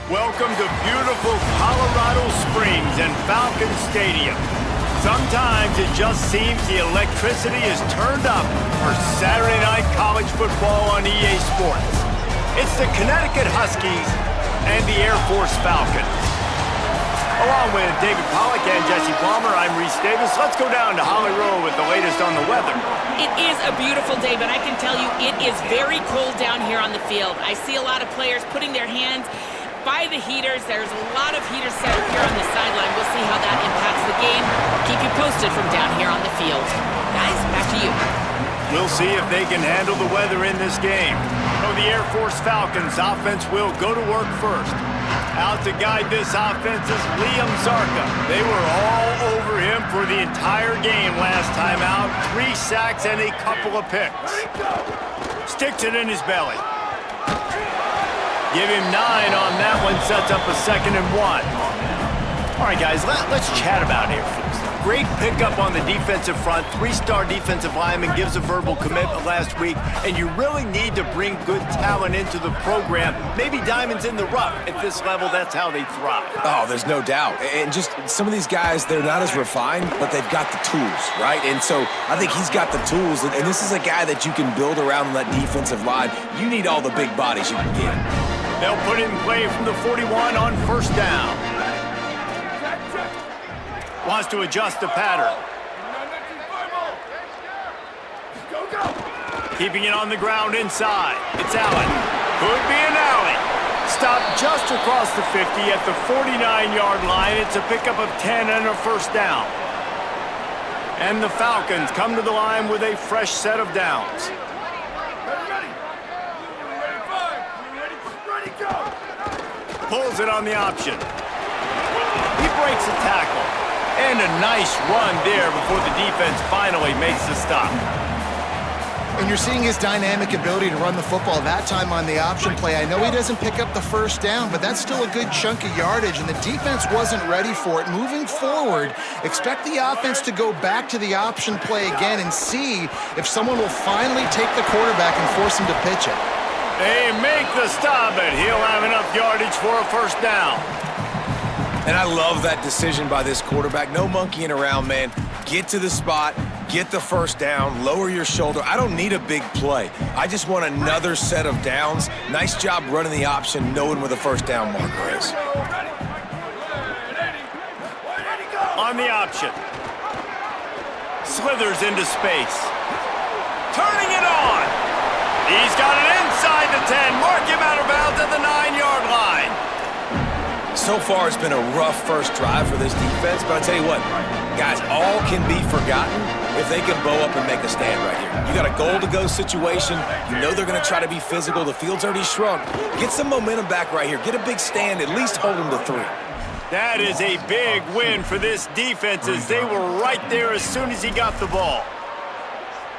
Welcome to beautiful Colorado Springs and Falcon Stadium. Sometimes it just seems the electricity is turned up for Saturday night college football on EA Sports. It's the Connecticut Huskies and the Air Force Falcons. Along with David Pollack and Jesse Palmer, I'm Reese Davis. Let's go down to Holly Rowe with the latest on the weather. It is a beautiful day, but I can tell you it is very cold down here on the field. I see a lot of players putting their hands by the heaters. There's a lot of heaters set up here on the sideline. We'll see how that impacts the game. Keep you posted from down here on the field. Guys, back to you. We'll see if they can handle the weather in this game. So the Air Force Falcons offense will go to work first. Out to guide this offense is Liam Zarka. They were all over him for the entire game last time out. 3 sacks and a couple of picks. Sticks it in his belly. Give him 9 on that one, sets up a 2nd and 1. All right, guys, let's chat about Air Force. Great pickup on the defensive front. 3-star defensive lineman gives a verbal commitment last week, and you really need to bring good talent into the program. Maybe diamonds in the rough. At this level, that's how they thrive. Oh, there's no doubt. And just some of these guys, they're not as refined, but they've got the tools, right? And so I think he's got the tools, and this is a guy that you can build around on that defensive line. You need all the big bodies you can get. They'll put it in play from the 41 on 1st down. Wants to adjust the pattern. Keeping it on the ground inside. It's Allen. Could be an alley. Stopped just across the 50 at the 49-yard line. It's a pickup of 10 and a 1st down. And the Falcons come to the line with a fresh set of downs. Pulls it on the option. He breaks a tackle. And a nice run there before the defense finally makes the stop. And you're seeing his dynamic ability to run the football. That time on the option play, I know he doesn't pick up the 1st down, but that's still a good chunk of yardage, and the defense wasn't ready for it. Moving forward, expect the offense to go back to the option play again and see if someone will finally take the quarterback and force him to pitch it. They make the stop, but he'll have enough yardage for a 1st down. And I love that decision by this quarterback. No monkeying around, man. Get to the spot, get the 1st down, lower your shoulder. I don't need a big play. I just want another set of downs. Nice job running the option, knowing where the 1st down marker is. On the option. Slithers into space. Turning it on. He's got it inside the 10. Mark him out of bounds at the 9-yard line. So far, it's been a rough first drive for this defense, but I tell you what, guys, all can be forgotten if they can bow up and make a stand right here. You got a goal-to-go situation. You know they're going to try to be physical. The field's already shrunk. Get some momentum back right here. Get a big stand. At least hold them to 3. That is a big win for this defense as they were right there as soon as he got the ball.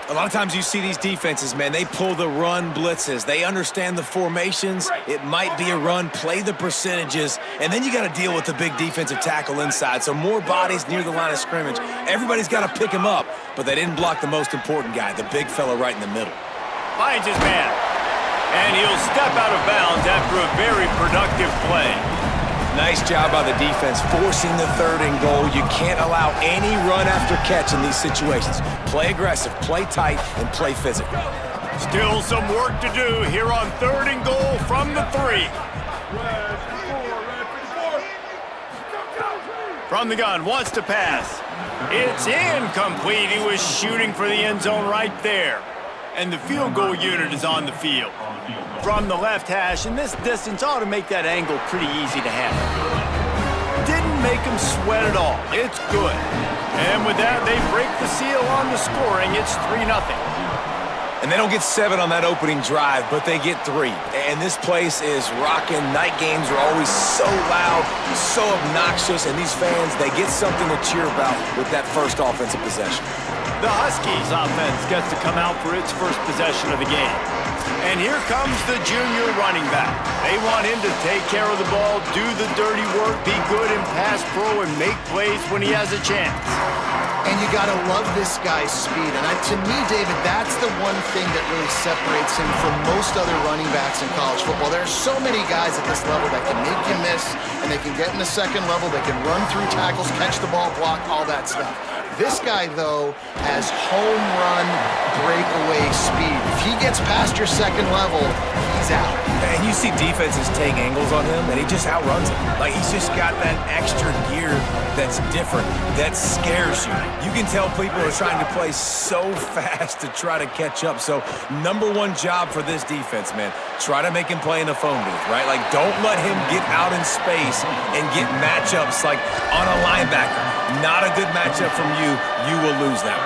A lot of times you see these defenses, man, they pull the run blitzes. They understand the formations. It might be a run, play the percentages, and then you got to deal with the big defensive tackle inside. So more bodies near the line of scrimmage. Everybody's got to pick him up, but they didn't block the most important guy, the big fella right in the middle. Finds his man, and he'll step out of bounds after a very productive play. Nice job by the defense forcing the 3rd and goal. You can't allow any run after catch in these situations. Play aggressive, play tight, and play physical. Still some work to do here on 3rd and goal from the 3. From the gun, wants to pass. It's incomplete. He was shooting for the end zone right there. And the field goal unit is on the field. From the left hash, and this distance ought to make that angle pretty easy to handle. Didn't make him sweat at all. It's good. And with that, they break the seal on the scoring. It's 3-0. And they don't get 7 on that opening drive, but they get 3. And this place is rocking. Night games are always so loud, so obnoxious, and these fans, they get something to cheer about with that first offensive possession. The Huskies offense gets to come out for its first possession of the game. And here comes the junior running back. They want him to take care of the ball, do the dirty work, be good in pass pro, and make plays when he has a chance. And you got to love this guy's speed. And to me, David, that's the one thing that really separates him from most other running backs in college football. There are so many guys at this level that can make you miss, and they can get in the second level. They can run through tackles, catch the ball, block, all that stuff. This guy, though, has home run breakaway speed. If he gets past your second level, he's out. And you see defenses take angles on him, and he just outruns it. Like, he's just got that extra gear that's different, that scares you. You can tell people are trying to play so fast to try to catch up. So, number one job for this defense, man, try to make him play in the phone booth, right? Like, don't let him get out in space and get matchups like on a linebacker. Not a good matchup from you. You will lose that.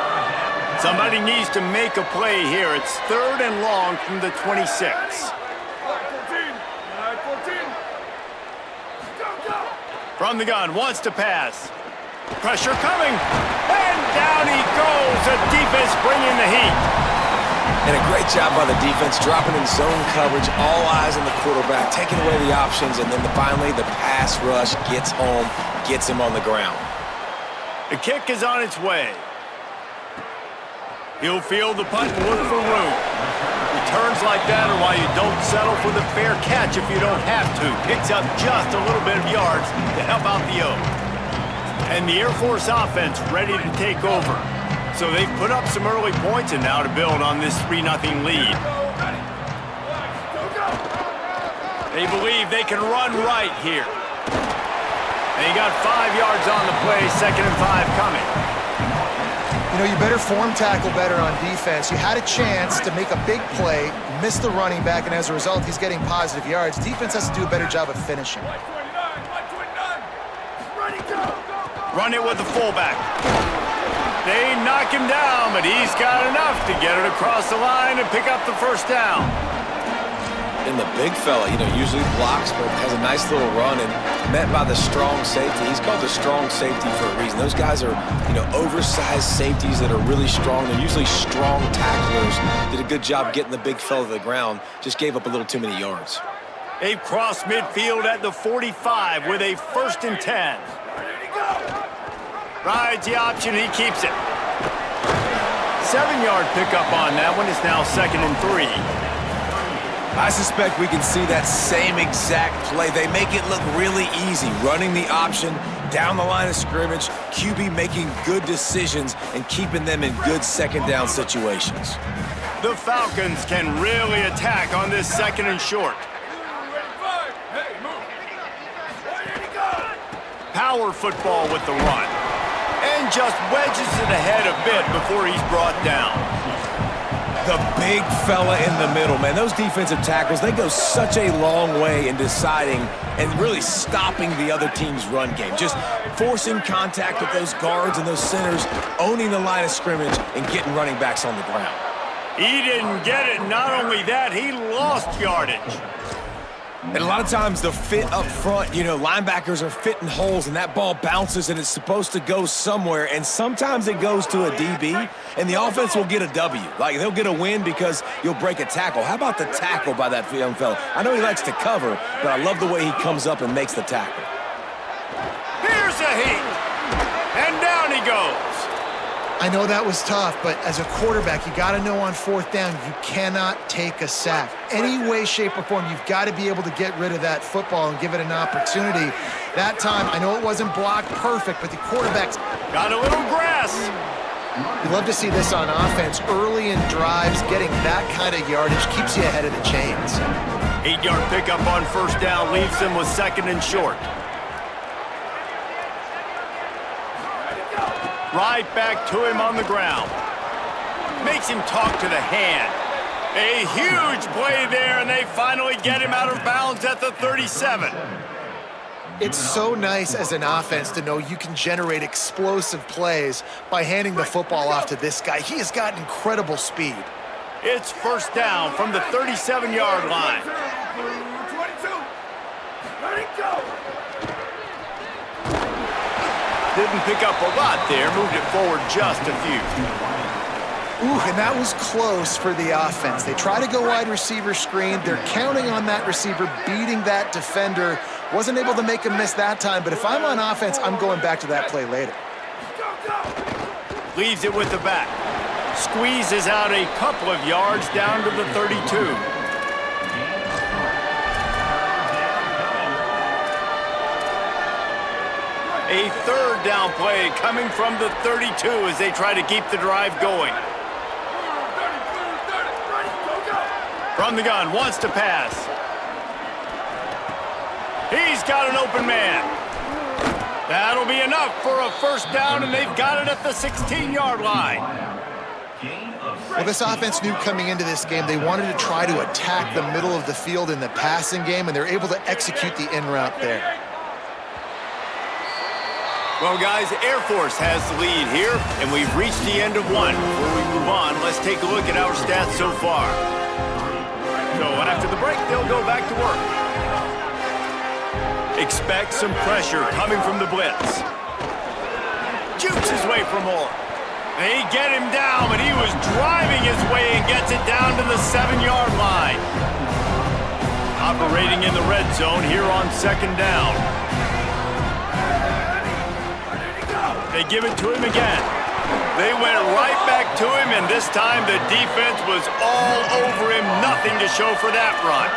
Somebody needs to make a play here. It's 3rd and long from the 26. From the gun, wants to pass. Pressure coming, and down he goes. The defense bringing the heat. And a great job by the defense, dropping in zone coverage, all eyes on the quarterback, taking away the options, and then finally the pass rush gets home, gets him on the ground. The kick is on its way. He'll field the punt and look for room. Returns like that are why you don't settle for the fair catch if you don't have to. Picks up just a little bit of yards to help out the O. And the Air Force offense ready to take over. So they've put up some early points and now to build on this 3-0 lead. They believe they can run right here. They got 5 yards on the play, 2nd and 5 coming. You know, you better form tackle better on defense. You had a chance to make a big play, miss the running back, and as a result, he's getting positive yards. Defense has to do a better job of finishing. Run it with the fullback. They knock him down, but he's got enough to get it across the line and pick up the first down. And the big fella, usually blocks, but has a nice little run and met by the strong safety. He's called the strong safety for a reason. Those guys are, oversized safeties that are really strong. They're usually strong tacklers. Did a good job getting the big fella to the ground. Just gave up a little too many yards. They've crossed midfield at the 45 with a 1st and 10. Rides the option, he keeps it. 7-yard pickup on that one. It's now 2nd and 3. I suspect we can see that same exact play. They make it look really easy, running the option down the line of scrimmage, QB making good decisions and keeping them in good second down situations. The Falcons can really attack on this 2nd and short. Power football with the run. And just wedges it ahead a bit before he's brought down. The big fella in the middle, man. Those defensive tackles, they go such a long way in deciding and really stopping the other team's run game. Just forcing contact with those guards and those centers, owning the line of scrimmage, and getting running backs on the ground. He didn't get it. Not only that, he lost yardage. And a lot of times the fit up front, linebackers are fitting holes and that ball bounces and it's supposed to go somewhere. And sometimes it goes to a DB and the offense will get a W. Like they'll get a win because you'll break a tackle. How about the tackle by that young fella? I know he likes to cover, but I love the way he comes up and makes the tackle. Here's a heat. And down he goes. I know that was tough, but as a quarterback, you got to know on 4th down, you cannot take a sack. Any way, shape, or form, you've got to be able to get rid of that football and give it an opportunity. That time, I know it wasn't blocked perfect, but the quarterback's got a little grass. You love to see this on offense. Early in drives, getting that kind of yardage keeps you ahead of the chains. 8-yard pickup on 1st down leaves them with 2nd and short. Right back to him on the ground. Makes him talk to the hand. A huge play there, and they finally get him out of bounds at the 37. It's so nice as an offense to know you can generate explosive plays by handing the football off to this guy. He has got incredible speed. It's 1st down from the 37-yard line. 22. Ready, go. Didn't pick up a lot there, moved it forward just a few. Ooh, and that was close for the offense. They try to go wide receiver screen. They're counting on that receiver beating that defender. Wasn't able to make him miss that time, but if I'm on offense, I'm going back to that play later. Go, go. Leaves it with the back. Squeezes out a couple of yards down to the 32. A third down play coming from the 32 as they try to keep the drive going. From the gun, wants to pass. He's got an open man. That'll be enough for a first down, and they've got it at the 16-yard line. Well, this offense knew coming into this game they wanted to try to attack the middle of the field in the passing game, and they're able to execute the in route there. Well, guys, Air Force has the lead here, and we've reached the end of one. Before we move on, let's take a look at our stats so far. So after the break, they'll go back to work. Expect some pressure coming from the blitz. Jukes his way for more. They get him down, but he was driving his way and gets it down to the 7-yard line. Operating in the red zone here on second down. They give it to him again. They went right back to him, and this time the defense was all over him. Nothing to show for that run.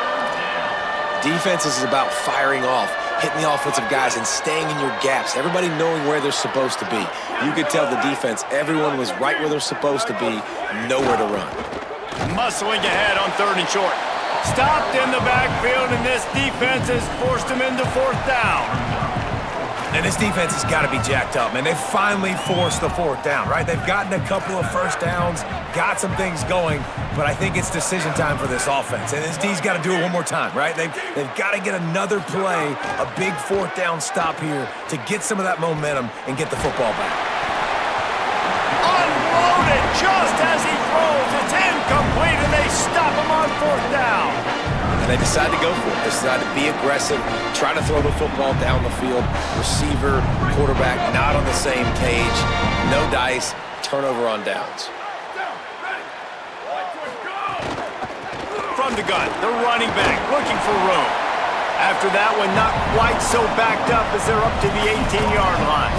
Defense is about firing off, hitting the offensive guys and staying in your gaps. Everybody knowing where they're supposed to be. You could tell the defense, everyone was right where they're supposed to be, nowhere to run. Muscling ahead on 3rd and short. Stopped in the backfield, and this defense has forced him into 4th down. And this defense has got to be jacked up, man. They finally forced the 4th down, right? They've gotten a couple of first downs, got some things going, but I think it's decision time for this offense. And this D's got to do it one more time, right? They've got to get another play, a big 4th down stop here to get some of that momentum and get the football back. Unloaded just as he throws. It's incomplete, and they stop him on 4th down. And they decide to go for it. They decide to be aggressive, try to throw the football down the field. Receiver, quarterback, not on the same page. No dice, turnover on downs. From the gun, the running back looking for room. After that one, not quite so backed up as they're up to the 18-yard line.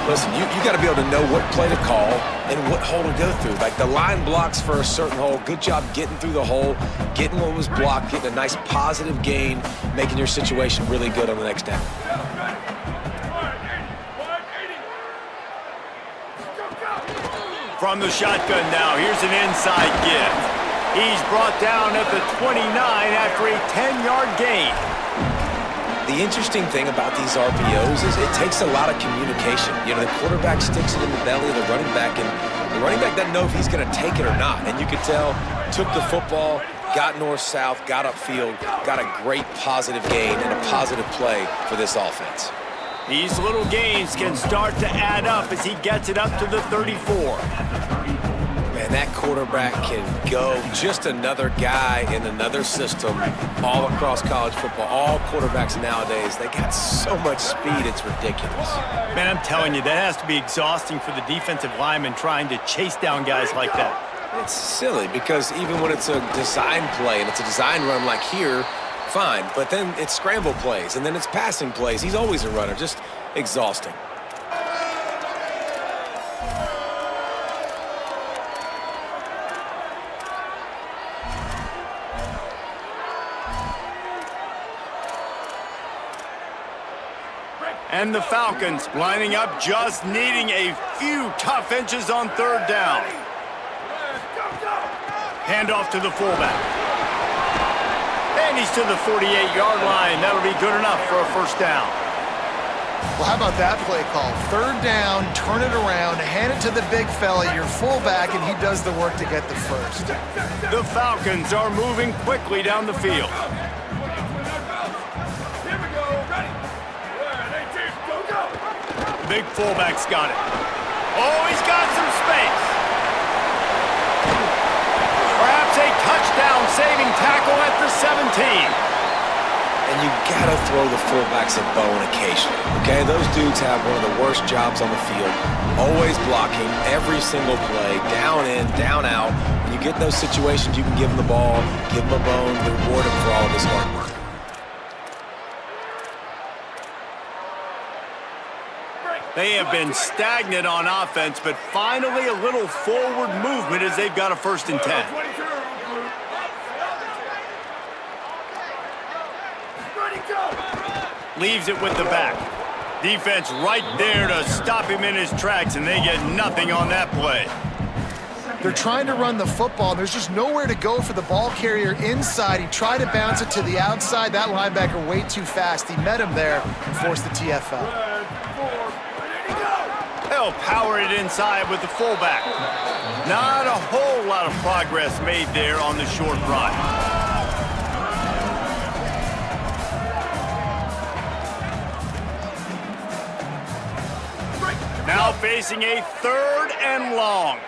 Listen, you got to be able to know what play to call and what hole to go through. Like the line blocks for a certain hole. Good job getting through the hole, getting what was blocked, getting a nice positive gain, making your situation really good on the next down. From the shotgun now, here's an inside give. He's brought down at the 29 after a 10-yard gain. The interesting thing about these RPOs is it takes a lot of communication. You know, the quarterback sticks it in the belly of the running back, and the running back doesn't know if he's going to take it or not. And you could tell, took the football, got north-south, got upfield, got a great positive gain and a positive play for this offense. These little gains can start to add up as he gets it up to the 34. Man, that quarterback can go. Just another guy in another system all across college football. All quarterbacks nowadays, they got so much speed, it's ridiculous. Man, I'm telling you, that has to be exhausting for the defensive lineman trying to chase down guys like that. It's silly because even when it's a design play and it's a design run like here, fine. But then it's scramble plays and then it's passing plays. He's always a runner, just exhausting. And the Falcons lining up, just needing a few tough inches on 3rd down. Handoff to the fullback. And he's to the 48-yard line. That'll be good enough for a first down. Well, how about that play call? 3rd down, turn it around, hand it to the big fella, your fullback, and he does the work to get the first. The Falcons are moving quickly down the field. Big fullback's got it. Oh, he's got some space. Perhaps a touchdown-saving tackle at the 17. And you gotta throw the fullbacks a bone occasionally, okay? Those dudes have one of the worst jobs on the field. Always blocking every single play, down in, down out. When you get in those situations, you can give them the ball, give them a bone, reward him for all of his hard work. They have been stagnant on offense, but finally a little forward movement as they've got a 1st and 10. Leaves it with the back. Defense right there to stop him in his tracks, and they get nothing on that play. They're trying to run the football. There's just nowhere to go for the ball carrier inside. He tried to bounce it to the outside. That linebacker way too fast. He met him there and forced the TFL. They'll power it inside with the fullback. Not a whole lot of progress made there on the short run. Now facing a 3rd and long.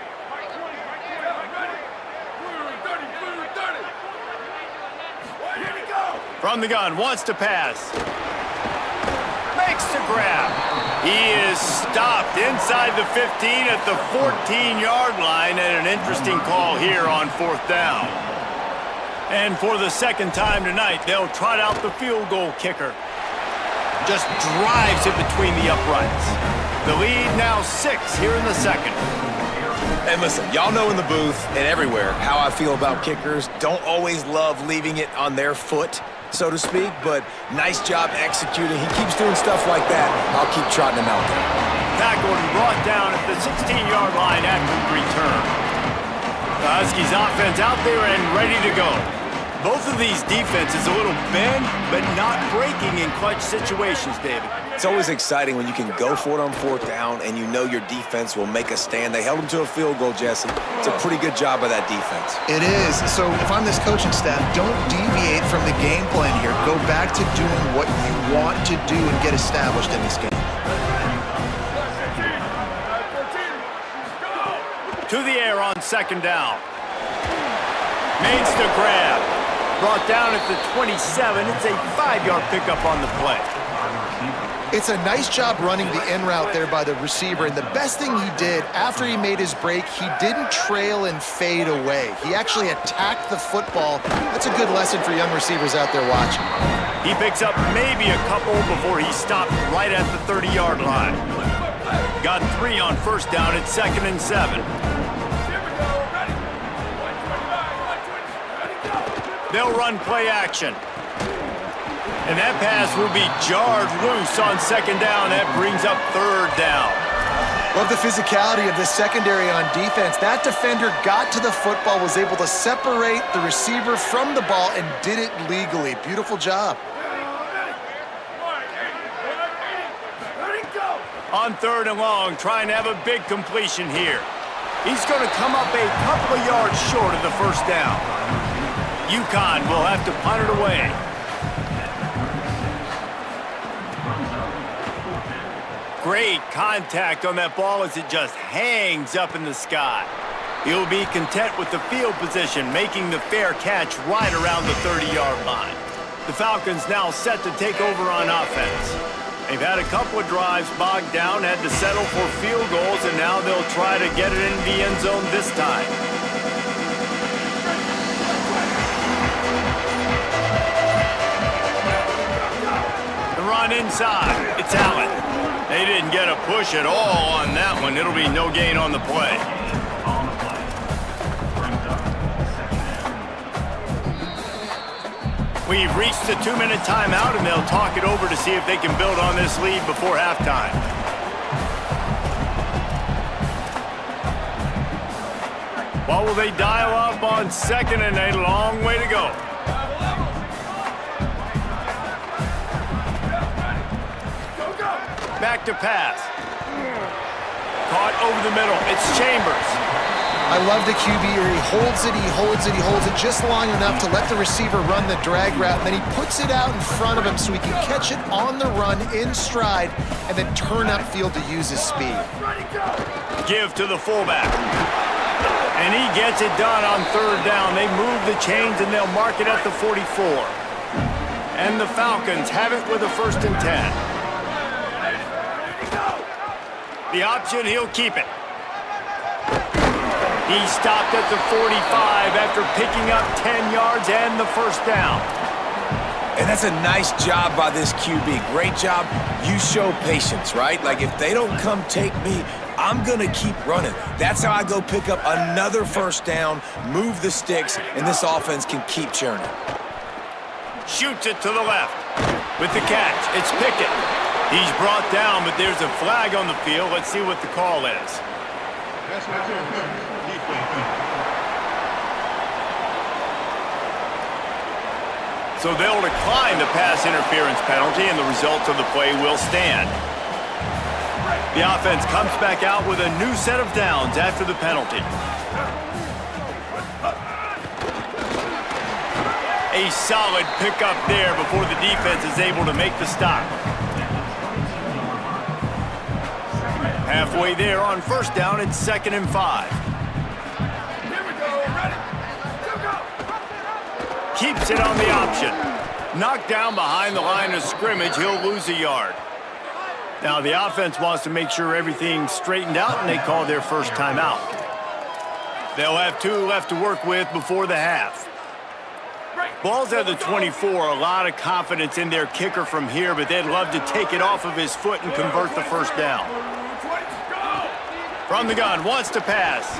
From the gun, wants to pass. Makes the grab. He is stopped inside the 15 at the 14-yard line, and an interesting call here on 4th down. And for the 2nd time tonight, they'll trot out the field goal kicker. Just drives it between the uprights. The lead now 6 here in the 2nd. And listen, y'all know in the booth and everywhere how I feel about kickers. Don't always love leaving it on their foot, so to speak, but nice job executing. He keeps doing stuff like that. I'll keep trotting him out there. Tackled and brought down at the 16-yard line after the return. The Huskies offense out there and ready to go. Both of these defenses a little bend, but not breaking in clutch situations, David. It's always exciting when you can go for it on 4th down and you know your defense will make a stand. They held them to a field goal, Jesse. It's a pretty good job by that defense. It is. So if I'm this coaching staff, don't deviate from the game plan here. Go back to doing what you want to do and get established in this game. To the air on 2nd down. Makes the grab. Brought down at the 27. It's a 5-yard pickup on the play. It's a nice job running the in route there by the receiver, and the best thing he did after he made his break, he didn't trail and fade away. He actually attacked the football. That's a good lesson for young receivers out there watching. He picks up maybe a couple before he stopped right at the 30-yard line. Got 3 on 1st down at 2nd and 7. They'll run play action. And that pass will be jarred loose on 2nd down. That brings up 3rd down. Love the physicality of the secondary on defense. That defender got to the football, was able to separate the receiver from the ball, and did it legally. Beautiful job. On 3rd and long, trying to have a big completion here. He's going to come up a couple of yards short of the 1st down. UConn will have to punt it away. Great contact on that ball as it just hangs up in the sky. He'll be content with the field position, making the fair catch right around the 30-yard line. The Falcons now set to take over on offense. They've had a couple of drives bogged down, had to settle for field goals, and now they'll try to get it into the end zone this time. Run inside. It's Allen. They didn't get a push at all on that one. It'll be no gain on the play. We've reached the 2-minute timeout, and they'll talk it over to see if they can build on this lead before halftime. What will they dial up on 2nd and a long way to go? Back to pass. Caught over the middle. It's Chambers. I love the QB here. He holds it, he holds it, he holds it just long enough to let the receiver run the drag route, and then he puts it out in front of him so he can catch it on the run in stride and then turn upfield to use his speed. Give to the fullback. And he gets it done on 3rd down. They move the chains and they'll mark it at the 44. And the Falcons have it with a 1st and 10. The option, he'll keep it. He stopped at the 45 after picking up 10 yards and the 1st down. And that's a nice job by this QB. Great job. You show patience, right? Like, if they don't come take me, I'm going to keep running. That's how I go pick up another first down, move the sticks, and this offense can keep churning. Shoots it to the left. With the catch, it's Pickett. He's brought down, but there's a flag on the field. Let's see what the call is. So they'll decline the pass interference penalty, and the result of the play will stand. The offense comes back out with a new set of downs after the penalty. A solid pickup there before the defense is able to make the stop. Halfway there on first down, it's 2nd and 5. Here we go, ready, go. Keeps it on the option. Knocked down behind the line of scrimmage, he'll lose a yard. Now the offense wants to make sure everything's straightened out, and they call their first timeout. They'll have 2 left to work with before the half. Ball's at the 24, a lot of confidence in their kicker from here, but they'd love to take it off of his foot and convert the first down. From the gun, wants to pass.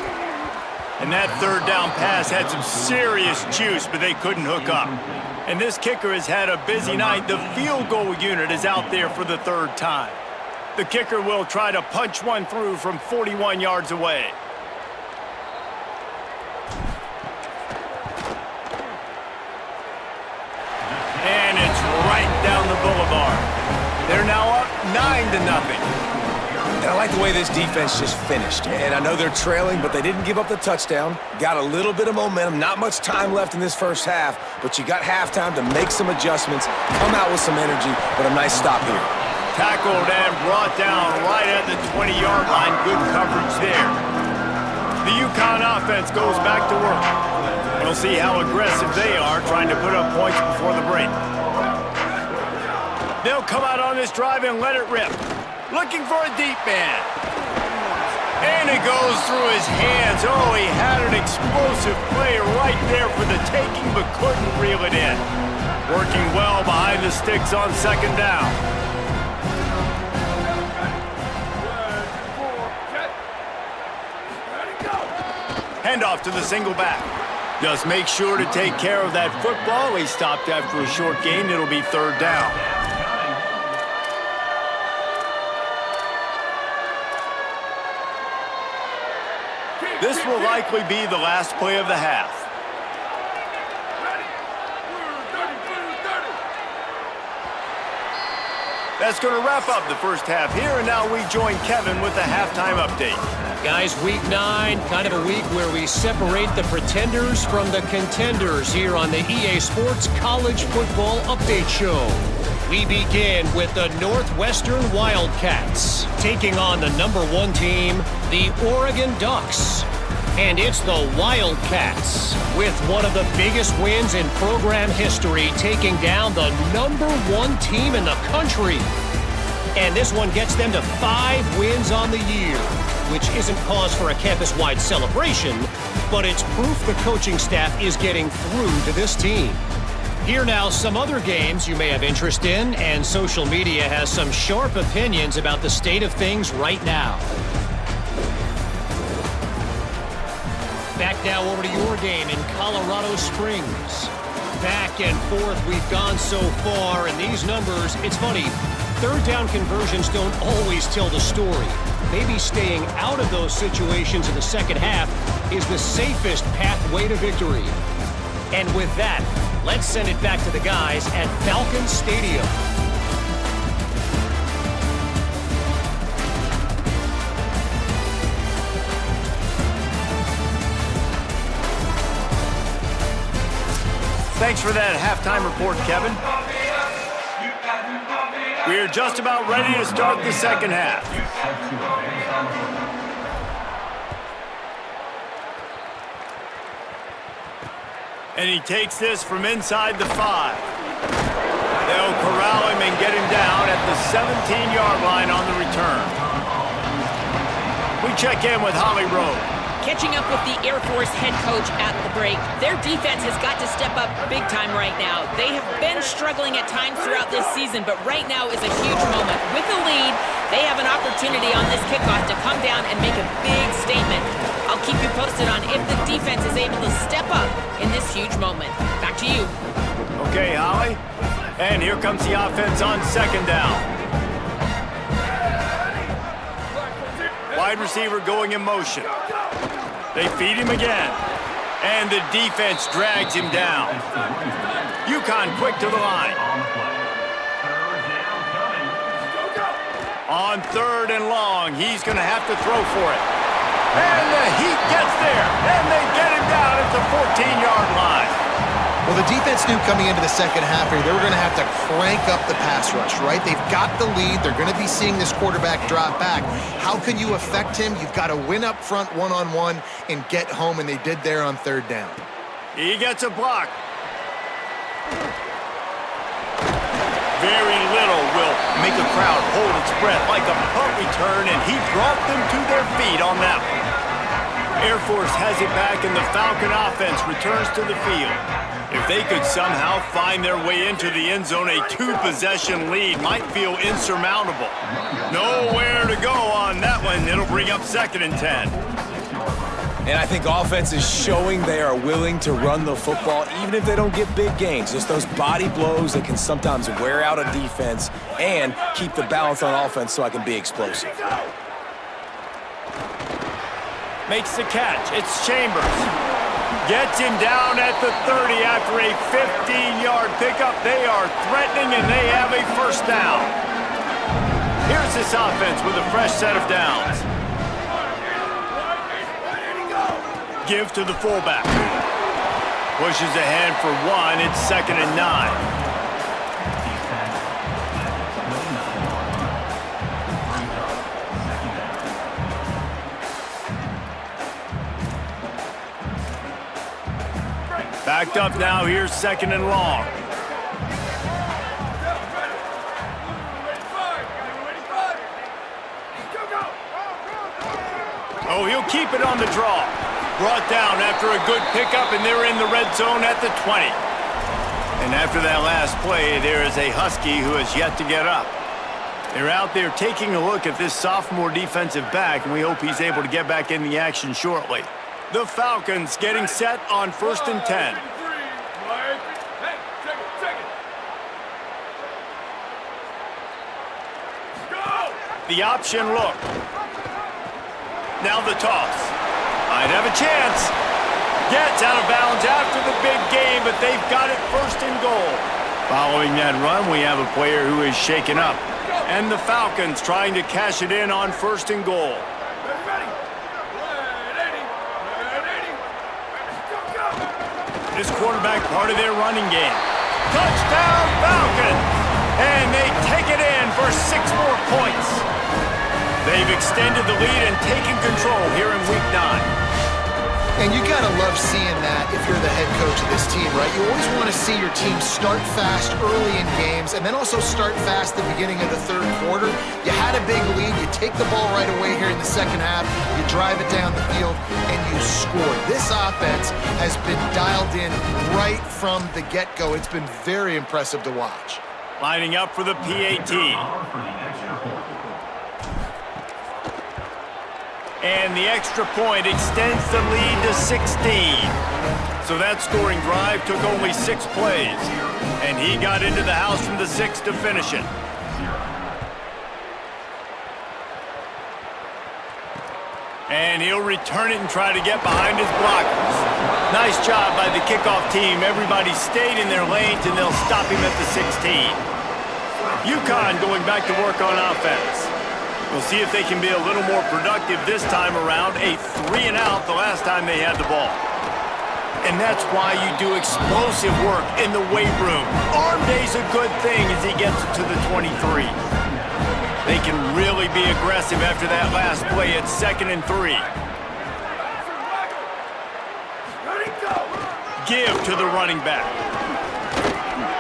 And that 3rd down pass had some serious juice, but they couldn't hook up. And this kicker has had a busy night. The field goal unit is out there for the 3rd time. The kicker will try to punch one through from 41 yards away. And it's right down the boulevard. They're now up 9-0. And I like the way this defense just finished. And I know they're trailing, but they didn't give up the touchdown. Got a little bit of momentum. Not much time left in this first half, but you got halftime to make some adjustments, come out with some energy, but a nice stop here. Tackled and brought down right at the 20-yard line. Good coverage there. The UConn offense goes back to work. We'll see how aggressive they are trying to put up points before the break. They'll come out on this drive and let it rip. Looking for a deep man. And it goes through his hands. Oh, he had an explosive play right there for the taking, but couldn't reel it in. Working well behind the sticks on 2nd down. Handoff to the single back. Just make sure to take care of that football. He stopped after a short gain. It'll be 3rd down. This will likely be the last play of the half. That's going to wrap up the first half here, and now we join Kevin with the halftime update. Guys, week 9, kind of a week where we separate the pretenders from the contenders here on the EA Sports College Football Update Show. We begin with the Northwestern Wildcats, taking on the #1 team, the Oregon Ducks. And it's the Wildcats, with one of the biggest wins in program history, taking down the #1 team in the country. And this one gets them to 5 wins on the year, which isn't cause for a campus-wide celebration, but it's proof the coaching staff is getting through to this team. Here now, some other games you may have interest in, and social media has some sharp opinions about the state of things right now. Back now over to your game in Colorado Springs. Back and forth we've gone so far, and these numbers, it's funny, 3rd down conversions don't always tell the story. Maybe staying out of those situations in the second half is the safest pathway to victory. And with that, let's send it back to the guys at Falcon Stadium. Thanks for that halftime report, Kevin. We're just about ready to start the second half. And he takes this from inside the 5. They'll corral him and get him down at the 17-yard line on the return. We check in with Holly Rowe. Catching up with the Air Force head coach at the break, their defense has got to step up big time right now. They have been struggling at times throughout this season, but right now is a huge moment. With the lead, they have an opportunity on this kickoff to come down and make a big statement. I'll keep you posted on if the defense is able to step up in this huge moment. Back to you. Okay, Holly. And here comes the offense on second down. Wide receiver going in motion. They feed him again. And the defense drags him down. UConn quick to the line. On third and long, he's going to have to throw for it. And the Heat gets there. And they get him down at the 14-yard line. Well, the defense knew coming into the second half here, they were going to have to crank up the pass rush, right? They've got the lead. They're going to be seeing this quarterback drop back. How can you affect him? You've got to win up front one-on-one and get home, and they did there on third down. He gets a block. Very little will make a crowd hold its breath like a punt return, and he brought them to their feet on that one. Air Force has it back, and the Falcon offense returns to the field. If they could somehow find their way into the end zone, a two-possession lead might feel insurmountable. Nowhere to go on that one. It'll bring up 2nd and 10. And I think offense is showing they are willing to run the football, even if they don't get big gains. Just those body blows that can sometimes wear out a defense and keep the balance on offense so I can be explosive. Makes the catch. It's Chambers. Gets him down at the 30 after a 15-yard pickup. They are threatening, and they have a first down. Here's this offense with a fresh set of downs. Give to the fullback. Pushes ahead for one. It's 2nd and 9. Backed up now, here's 2nd and long. Oh, he'll keep it on the draw. Brought down after a good pickup, and they're in the red zone at the 20. And after that last play, there is a Husky who has yet to get up. They're out there taking a look at this sophomore defensive back, and we hope he's able to get back in the action shortly. The Falcons getting set on 1st and 10. The option look. Now the toss. Might have a chance. Gets out of bounds after the big game, but they've got it 1st and goal. Following that run, we have a player who is shaken up. And the Falcons trying to cash it in on 1st and goal. This quarterback part of their running game. Touchdown Falcons! And they take it in for 6 more points. They've extended the lead and taken control here in Week 9. And you gotta love seeing that if you're the head coach of this team, right? You always want to see your team start fast early in games and then also start fast at the beginning of the 3rd quarter. You had a big lead, you take the ball right away here in the 2nd half, you drive it down the field, and you score. This offense has been dialed in right from the get-go. It's been very impressive to watch. Lining up for the PAT. And the extra point extends the lead to 16. So that scoring drive took only 6 plays. And he got into the house from the 6 to finish it. And he'll return it and try to get behind his blockers. Nice job by the kickoff team. Everybody stayed in their lanes, and they'll stop him at the 16. UConn going back to work on offense. We'll see if they can be a little more productive this time around. A 3-and-out the last time they had the ball. And that's why you do explosive work in the weight room. Arm day's a good thing as he gets it to the 23. They can really be aggressive after that last play at 2nd and 3. Give to the running back.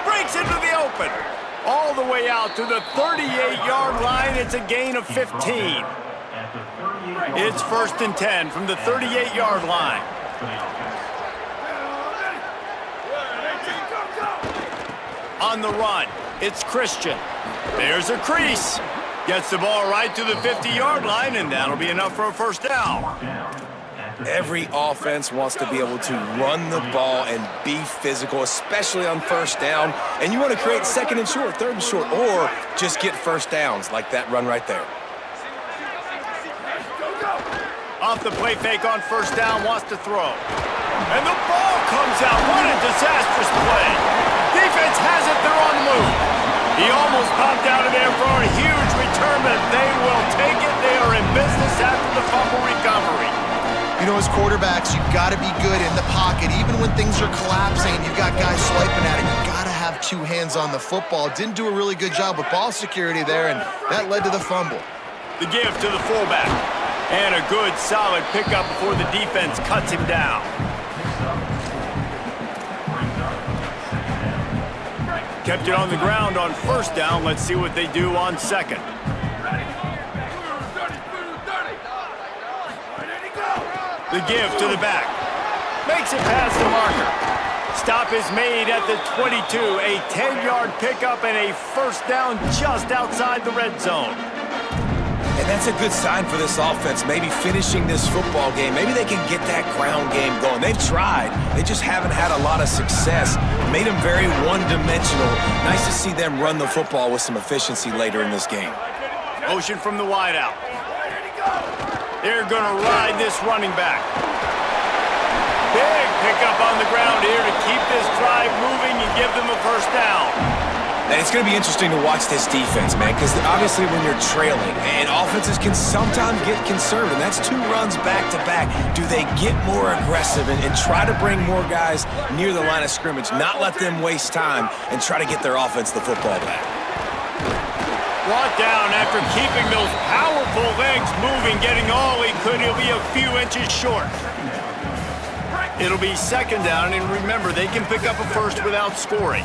Breaks into the open. All the way out to the 38-yard line. It's a gain of 15. It's 1st and 10 from the 38-yard line. On the run, it's Christian. There's a crease. Gets the ball right to the 50-yard line, and that'll be enough for a first down. Every offense wants to be able to run the ball and be physical, especially on first down. And you want to create 2nd and short, 3rd and short, or just get first downs like that run right there. Off the play fake on first down, wants to throw. And the ball comes out. What a disastrous play. Defense has it, they're on the move. He almost popped out of there for a huge return, but they will take it. They are in business after the fumble recovery. You know, as quarterbacks, you've got to be good in the pocket. Even when things are collapsing, you've got guys swiping at it. You've got to have 2 hands on the football. Didn't do a really good job with ball security there, and that led to the fumble. The give to the fullback. And a good, solid pickup before the defense cuts him down. Kept it on the ground on first down. Let's see what they do on 2nd. The give to the back. Makes it past the marker. Stop is made at the 22. A 10-yard pickup and a first down just outside the red zone. And that's a good sign for this offense, maybe finishing this football game. Maybe they can get that ground game going. They've tried. They just haven't had a lot of success. Made them very one-dimensional. Nice to see them run the football with some efficiency later in this game. Motion from the wideout. They're going to ride this running back. Big pickup on the ground here to keep this drive moving and give them a first down. And it's going to be interesting to watch this defense, man, because obviously when you're trailing, and offenses can sometimes get conservative. That's 2 runs back-to-back. Do they get more aggressive and try to bring more guys near the line of scrimmage, not let them waste time, and try to get their offense the football back? Brought down after keeping those powerful legs moving, getting all he could. He'll be a few inches short. It'll be 2nd down, and remember, they can pick up a first without scoring.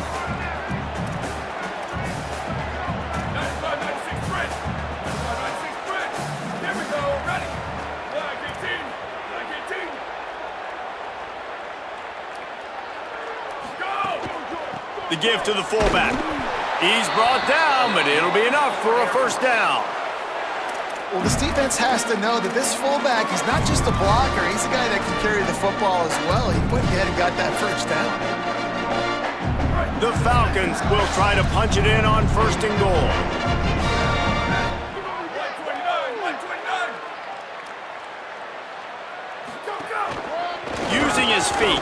The give to the fullback. He's brought down, but it'll be enough for a first down. Well, this defense has to know that this fullback, he's not just a blocker. He's a guy that can carry the football as well. He went ahead and got that first down. The Falcons will try to punch it in on 1st and goal. Using his feet.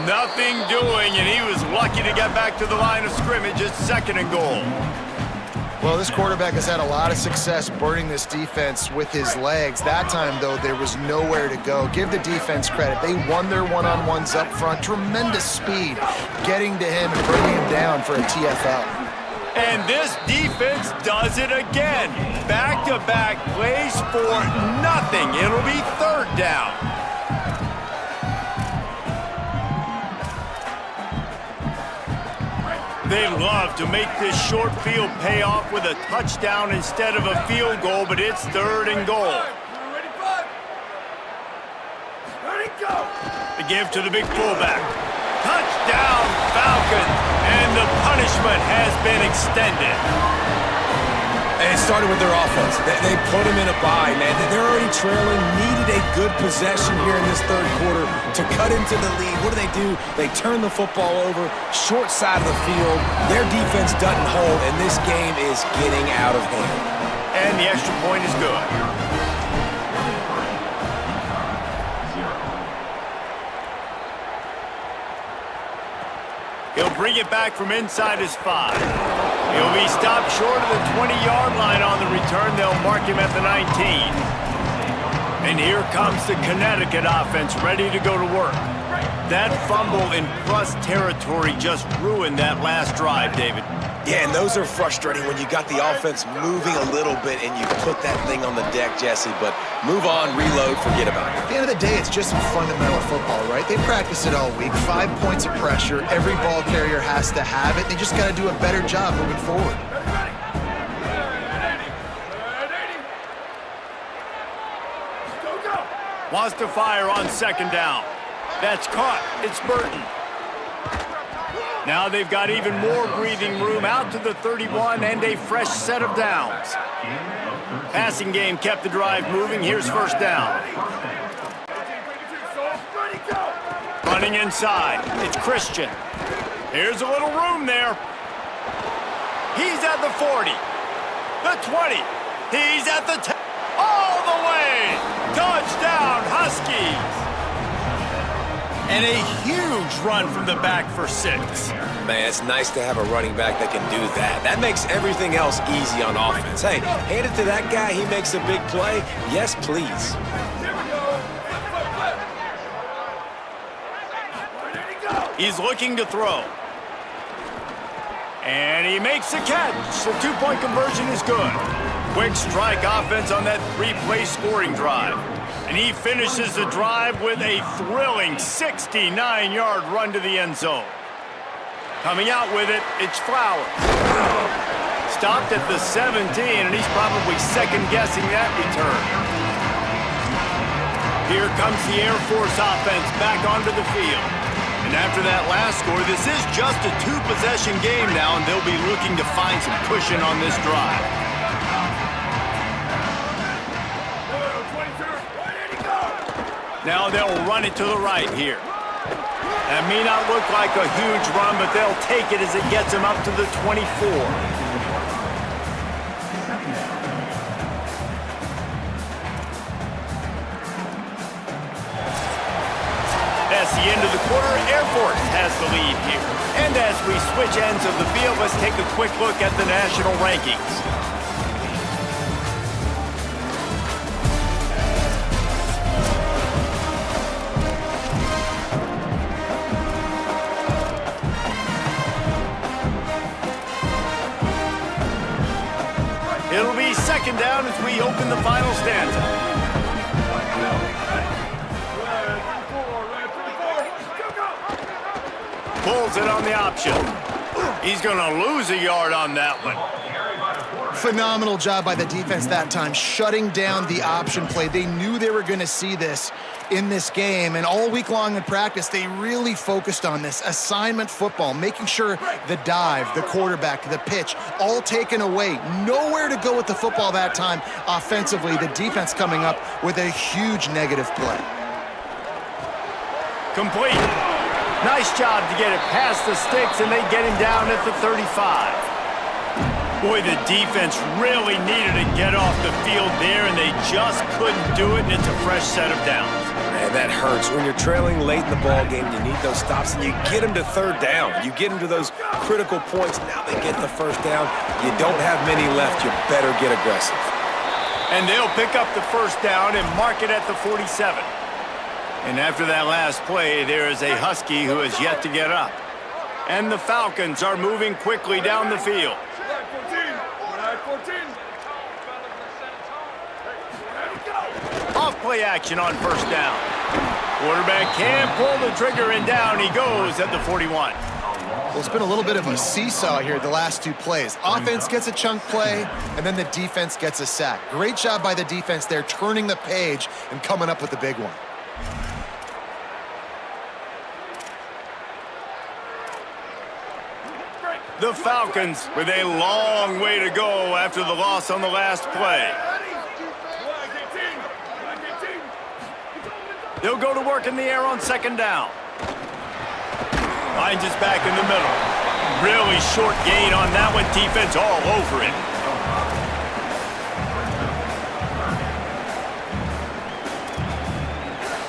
Nothing doing, and he was lucky to get back to the line of scrimmage at 2nd and goal. Well, this quarterback has had a lot of success burning this defense with his legs. That time, though, there was nowhere to go. Give the defense credit. They won their one-on-ones up front. Tremendous speed getting to him and bringing him down for a TFL. And this defense does it again. Back-to-back plays for nothing. It'll be 3rd down. They love to make this short field pay off with a touchdown instead of a field goal, but it's 3rd and goal. The give to the big fullback. Touchdown, Falcons, and the punishment has been extended. And it started with their offense. They put them in a bye, man. They're already trailing, needed a good possession here in this 3rd quarter to cut into the lead. What do? They turn the football over, short side of the field. Their defense doesn't hold, and this game is getting out of hand. And the extra point is good. He'll bring it back from inside his 5. He'll be stopped short of the 20-yard line on the return. They'll mark him at the 19. And here comes the Connecticut offense ready to go to work. That fumble in plus territory just ruined that last drive, David. Yeah, and those are frustrating when you got the offense moving a little bit and you put that thing on the deck, Jesse. But move on, reload, forget about it. At the end of the day, it's just some fundamental football, right? They practice it all week. 5 points of pressure. Every ball carrier has to have it. They just got to do a better job moving forward. Wants to fire on second down. That's caught. It's Burton. Now they've got even more breathing room out to the 31 and a fresh set of downs. Passing game kept the drive moving. Here's first down. Running inside. It's Christian. Here's a little room there. He's at the 40. The 20. He's at the 10. All the way. Touchdown, Huskies. And a huge run from the back for 6. Man, it's nice to have a running back that can do that. That makes everything else easy on offense. Hey, hand it to that guy. He makes a big play. Yes, please. He's looking to throw. And he makes a catch. The 2-point conversion is good. Quick strike offense on that 3-play scoring drive. And he finishes the drive with a thrilling 69-yard run to the end zone. Coming out with it, it's Flowers. Stopped at the 17, and he's probably second-guessing that return. Here comes the Air Force offense back onto the field. And after that last score, this is just a 2-possession game now, and they'll be looking to find some cushion on this drive. Now they'll run it to the right here. That may not look like a huge run, but they'll take it as it gets them up to the 24. That's the end of the quarter. Air Force has the lead here. And as we switch ends of the field, let's take a quick look at the national rankings. It'll be second down as we open the final stanza. Pulls it on the option. He's going to lose a yard on that one. Phenomenal job by the defense that time, shutting down the option play. They knew they were going to see this in this game, and all week long in practice, they really focused on this assignment football, making sure the dive, the quarterback, the pitch, all taken away. Nowhere to go with the football that time offensively. The defense coming up with a huge negative play. Complete. Nice job to get it past the sticks, and they get him down at the 35. Boy, the defense really needed to get off the field there, and they just couldn't do it, and it's a fresh set of downs. Man, that hurts. When you're trailing late in the ball game, you need those stops, and you get them to third down. You get them to those critical points. Now they get the first down. You don't have many left. You better get aggressive. And they'll pick up the first down and mark it at the 47. And after that last play, there is a Husky who has yet to get up. And the Falcons are moving quickly down the field. Off play action on first down. Quarterback can pull the trigger, and down he goes at the 41. Well, it's been a little bit of a seesaw here the last 2 plays. Offense gets a chunk play, and then the defense gets a sack. Great job by the defense there, turning the page and coming up with the big one. The Falcons with a long way to go after the loss on the last play. They'll go to work in the air on second down. Finds his back in the middle. Really short gain on that one. Defense all over it.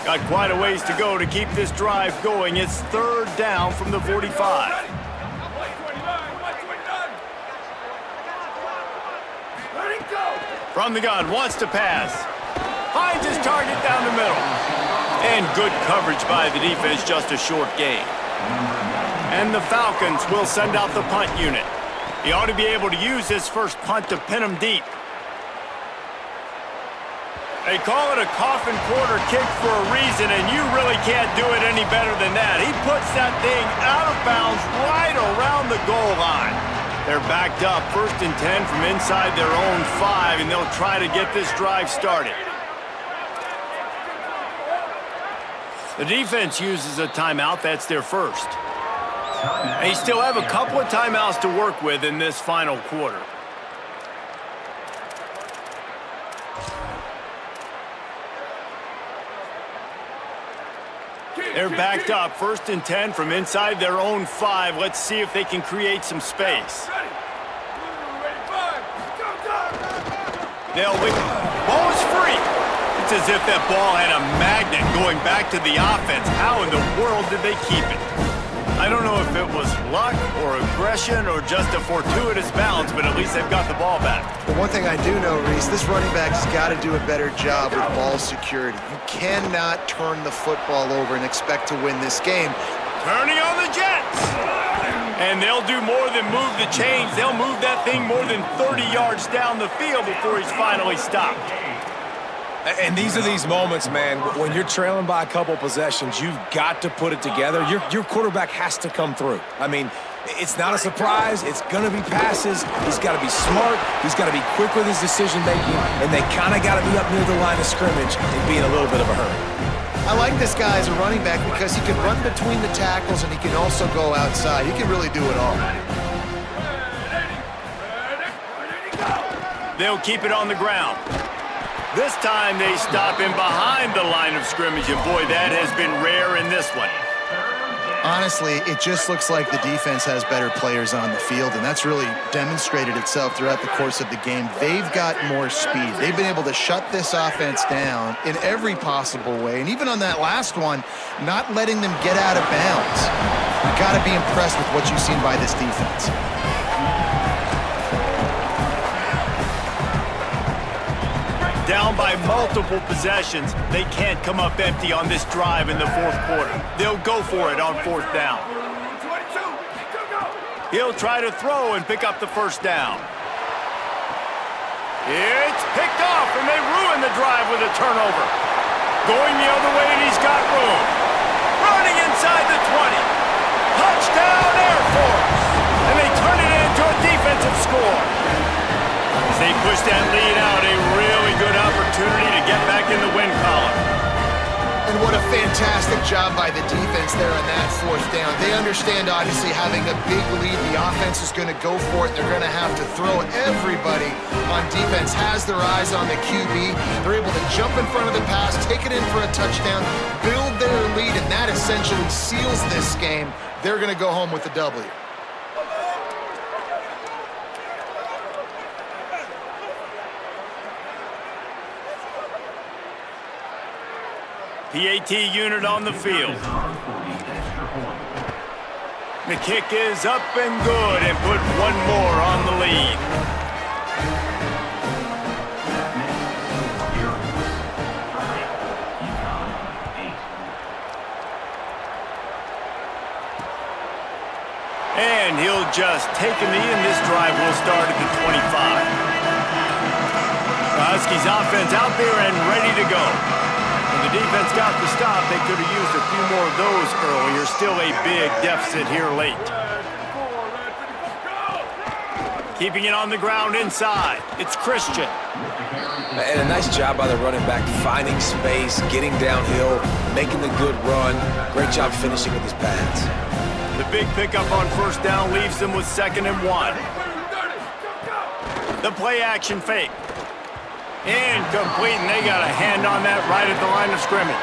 Got quite a ways to go to keep this drive going. It's third down from the 45. From the gun, wants to pass. Finds his target down the middle. And good coverage by the defense, just a short gain. And the Falcons will send out the punt unit. He ought to be able to use his first punt to pin him deep. They call it a coffin quarter kick for a reason, and you really can't do it any better than that. He puts that thing out of bounds right around the goal line. They're backed up, 1st and 10 from inside their own 5, and they'll try to get this drive started. The defense uses a timeout. That's their first. They still have a couple of timeouts to work with in this final quarter. They're backed up, 1st and 10 from inside their own 5. Let's see if they can create some space. They'll win. Ball is free. It's as if that ball had a magnet going back to the offense. How in the world did they keep it? I don't know if it was luck or aggression or just a fortuitous bounce, but at least they've got the ball back. But one thing I do know, Reese, this running back's got to do a better job with ball security. You cannot turn the football over and expect to win this game. Turning on the Jets. And they'll do more than move the chains. They'll move that thing more than 30 yards down the field before he's finally stopped. And these are these moments, man, when you're trailing by a couple possessions, you've got to put it together. Your quarterback has to come through. I mean, it's not a surprise. It's going to be passes. He's got to be smart. He's got to be quick with his decision-making, and they kind of got to be up near the line of scrimmage and be in a little bit of a hurry. I like this guy as a running back because he can run between the tackles and he can also go outside. He can really do it all. They'll keep it on the ground. This time they stop him behind the line of scrimmage, and boy, that has been rare in this one. Honestly, it just looks like the defense has better players on the field, and that's really demonstrated itself throughout the course of the game. They've got more speed. They've been able to shut this offense down in every possible way, and even on that last one, not letting them get out of bounds. You've got to be impressed with what you've seen by this defense. Down by multiple possessions, they can't come up empty on this drive in the 4th quarter. They'll go for it on 4th down. He'll try to throw and pick up the 1st down. It's picked off, and they ruin the drive with a turnover. Going the other way, and he's got room. Running inside the 20. Touchdown, Air Force. And they turn it into a defensive score. As they push that lead out, a really good opportunity to get back in the win column. And what a fantastic job by the defense there on that 4th down. They understand, obviously, having a big lead. The offense is going to go for it. They're going to have to throw. Everybody on defense has their eyes on the QB. They're able to jump in front of the pass, take it in for a touchdown, build their lead, and that essentially seals this game. They're going to go home with the W. PAT unit on the field. The kick is up and good, and put one more on the lead. And he'll just take a knee, and this drive will start at the 25. The Huskies offense out there and ready to go. The defense got the stop. They could have used a few more of those earlier. Still a big deficit here late. Keeping it on the ground inside. It's Christian. And a nice job by the running back, finding space, getting downhill, making the good run. Great job finishing with his pads. The big pickup on 1st down leaves them with 2nd and 1. The play action fake. Incomplete, and they got a hand on that right at the line of scrimmage.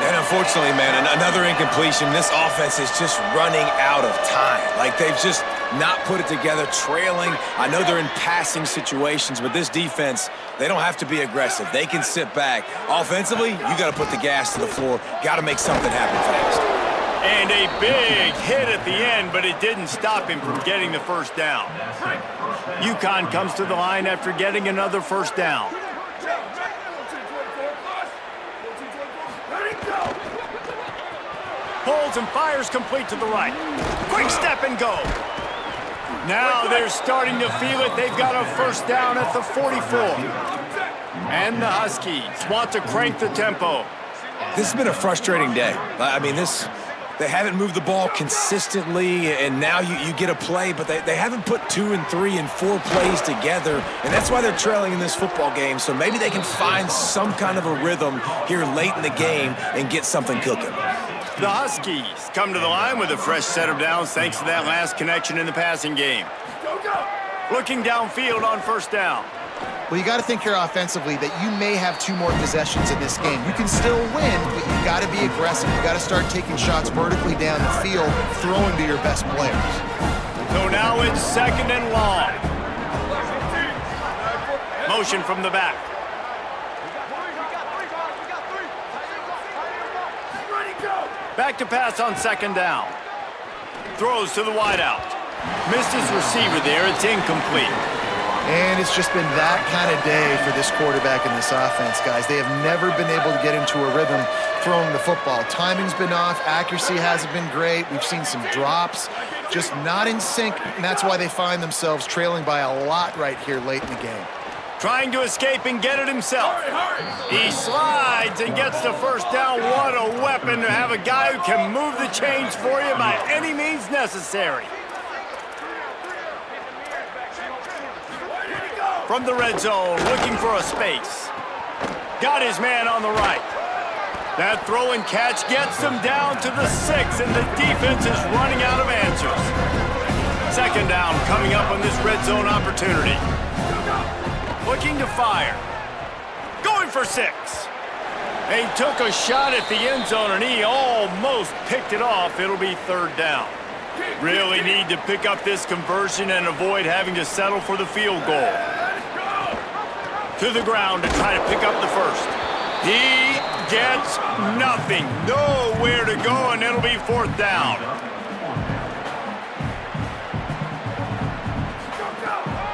And unfortunately, man, another incompletion. This offense is just running out of time. Like, they've just not put it together, trailing. I know they're in passing situations, but this defense, they don't have to be aggressive. They can sit back. Offensively, you got to put the gas to the floor. Got to make something happen fast. And a big hit at the end, but it didn't stop him from getting the 1st down. UConn comes to the line after getting another 1st down. Pulls and fires complete to the right. Quick step and go. Now they're starting to feel it. They've got a 1st down at the 44. And the Huskies want to crank the tempo. This has been a frustrating day. I mean, this They haven't moved the ball consistently, and now you get a play, but they haven't put 2 and 3 and 4 plays together, and that's why they're trailing in this football game. So maybe they can find some kind of a rhythm here late in the game and get something cooking. The Huskies come to the line with a fresh set of downs thanks to that last connection in the passing game. Looking downfield on first down. Well, you got to think here offensively that you may have 2 more possessions in this game. You can still win, but you got to be aggressive. You got to start taking shots vertically down the field, throwing to your best players. So now it's 2nd and long. Motion from the back. Back to pass on 2nd down. Throws to the wideout. Missed his receiver there. It's incomplete. And it's just been that kind of day for this quarterback and this offense, guys. They have never been able to get into a rhythm throwing the football. Timing's been off. Accuracy hasn't been great. We've seen some drops, just not in sync, and that's why they find themselves trailing by a lot right here late in the game. Trying to escape and get it himself. He slides and gets the first down. What a weapon to have a guy who can move the chains for you by any means necessary. From the red zone, looking for a space. Got his man on the right. That throw and catch gets them down to the 6, and the defense is running out of answers. 2nd down coming up on this red zone opportunity. Looking to fire. Going for 6. They took a shot at the end zone, and he almost picked it off. It'll be 3rd down. Really need to pick up this conversion and avoid having to settle for the field goal. To the ground to try to pick up the first. He gets nothing. Nowhere to go, and it'll be 4th down.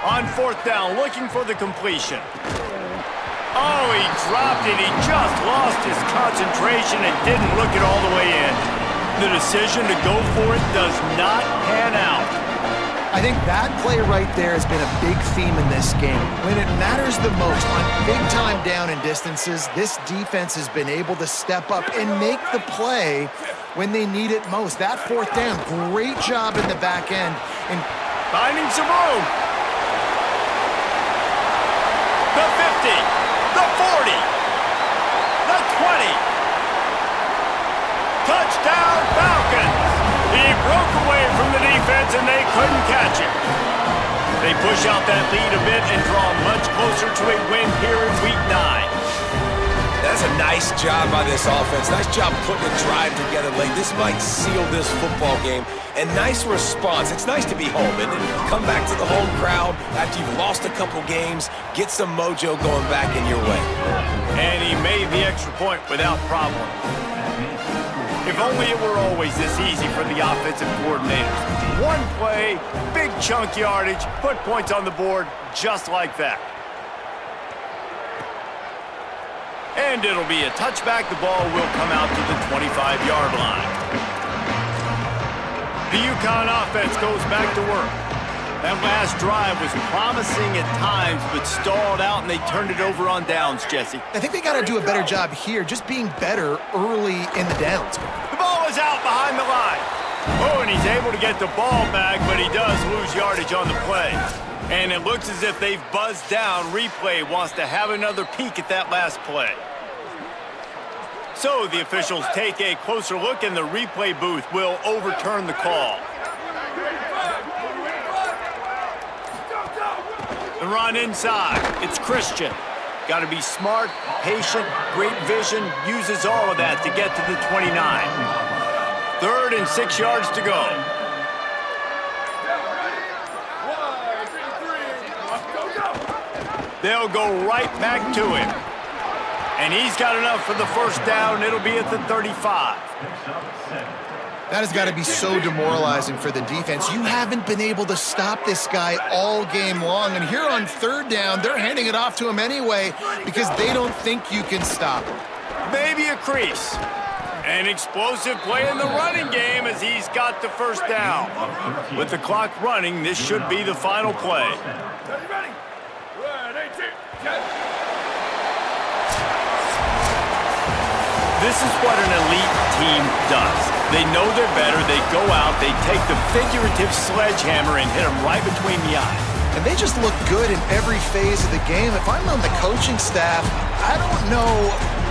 On 4th down, looking for the completion. Oh, he dropped it. He just lost his concentration and didn't look it all the way in. The decision to go for it does not pan out. I think that play right there has been a big theme in this game. When it matters the most, on big-time down and distances, this defense has been able to step up and make the play when they need it most. That 4th down, great job in the back end. And finding some room. The 50, the 40, the 20. Touchdown, Falcons! He broke away from the defense and they couldn't catch him. They push out that lead a bit and draw much closer to a win here in Week 9. That's a nice job by this offense. Nice job putting a drive together late. This might seal this football game. And nice response. It's nice to be home, and then come back to the home crowd after you've lost a couple games, get some mojo going back in your way. And he made the extra point without problem. If only it were always this easy for the offensive coordinators. One play, big chunk yardage, put points on the board just like that. And it'll be a touchback. The ball will come out to the 25-yard line. The UConn offense goes back to work. That last drive was promising at times, but stalled out, and they turned it over on downs, Jesse. I think they got to do a better job here, just being better early in the downs. The ball is out behind the line. Oh, and he's able to get the ball back, but he does lose yardage on the play. And it looks as if they've buzzed down. Replay wants to have another peek at that last play. So the officials take a closer look, and the replay booth will overturn the call. The run inside. It's Christian. Got to be smart, patient, great vision. Uses all of that to get to the 29. 3rd and 6 yards to go. They'll go right back to him. And he's got enough for the first down. It'll be at the 35. That has got to be so demoralizing for the defense. You haven't been able to stop this guy all game long. And here on 3rd down, they're handing it off to him anyway because they don't think you can stop him. Maybe a crease. An explosive play in the running game as he's got the first down. With the clock running, this should be the final play. This is what an elite team does. They know they're better. They go out. They take the figurative sledgehammer and hit them right between the eyes. And they just look good in every phase of the game. If I'm on the coaching staff, I don't know